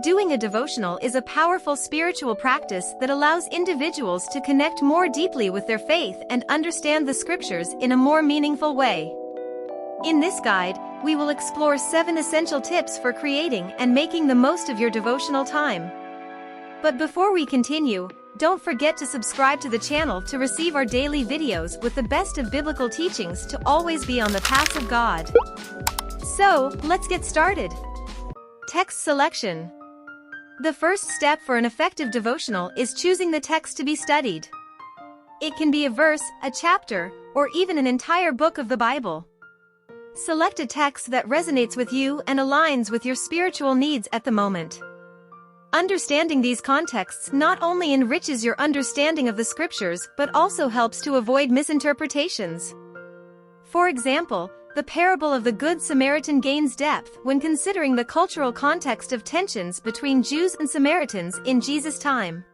Doing a devotional is a powerful spiritual practice that allows individuals to connect more deeply with their faith and understand the scriptures in a more meaningful way. In this guide, we will explore 7 essential tips for creating and making the most of your devotional time. But before we continue, don't forget to subscribe to the channel to receive our daily videos with the best of biblical teachings to always be on the path of God. So, let's get started. Text selection. The first step for an effective devotional is choosing the text to be studied. It can be a verse, a chapter, or even an entire book of the Bible. Select a text that resonates with you and aligns with your spiritual needs at the moment. Understanding these contexts not only enriches your understanding of the scriptures but also helps to avoid misinterpretations. For example, the parable of the Good Samaritan gains depth when considering the cultural context of tensions between Jews and Samaritans in Jesus' time.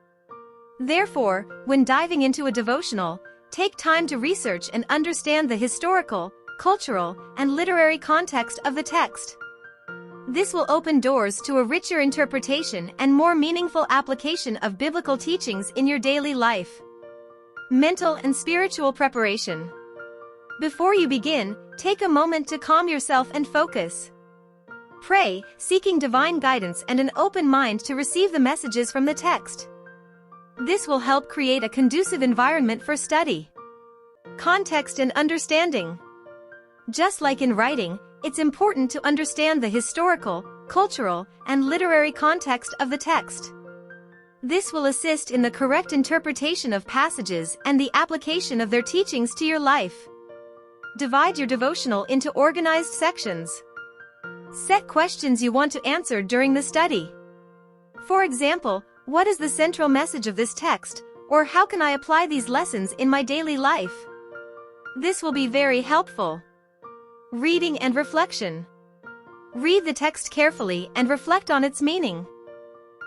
Therefore, when diving into a devotional, take time to research and understand the historical, cultural, and literary context of the text. This will open doors to a richer interpretation and more meaningful application of biblical teachings in your daily life. Mental and spiritual preparation. Before you begin, take a moment to calm yourself and focus. Pray, seeking divine guidance and an open mind to receive the messages from the text. This will help create a conducive environment for study. Context and understanding. Just like in writing, it's important to understand the historical, cultural, and literary context of the text. This will assist in the correct interpretation of passages and the application of their teachings to your life. Divide your devotional into organized sections. Set questions you want to answer during the study. For example, what is the central message of this text, or how can I apply these lessons in my daily life? This will be very helpful. Reading and reflection. Read the text carefully and reflect on its meaning.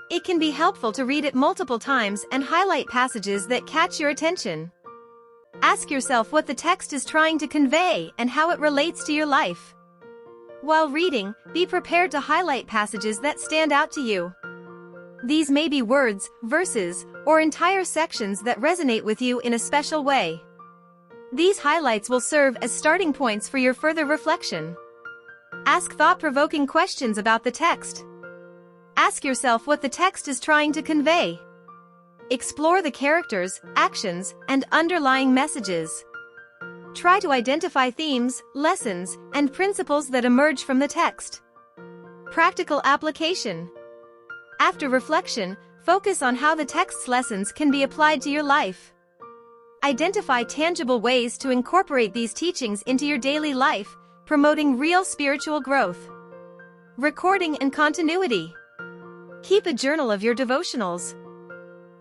It can be helpful to read it multiple times and highlight passages that catch your attention. Ask yourself what the text is trying to convey and how it relates to your life. While reading, be prepared to highlight passages that stand out to you. These may be words, verses, or entire sections that resonate with you in a special way. These highlights will serve as starting points for your further reflection. Ask thought-provoking questions about the text. Ask yourself what the text is trying to convey. Explore the characters, actions, and underlying messages. Try to identify themes, lessons, and principles that emerge from the text. Practical application. After reflection, focus on how the text's lessons can be applied to your life. Identify tangible ways to incorporate these teachings into your daily life, promoting real spiritual growth. Recording and continuity. Keep a journal of your devotionals.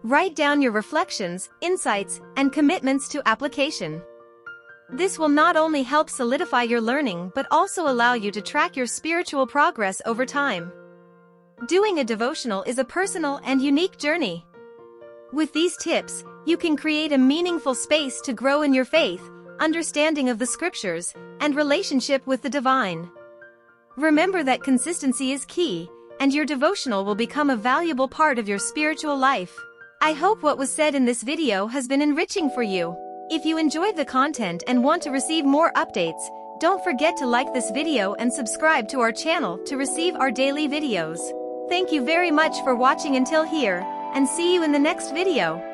Write down your reflections, insights, and commitments to application. This will not only help solidify your learning but also allow you to track your spiritual progress over time. Doing a devotional is a personal and unique journey. With these tips, you can create a meaningful space to grow in your faith, understanding of the scriptures, and relationship with the divine. Remember that consistency is key, and your devotional will become a valuable part of your spiritual life. I hope what was said in this video has been enriching for you. If you enjoyed the content and want to receive more updates, don't forget to like this video and subscribe to our channel to receive our daily videos. Thank you very much for watching until here, and see you in the next video.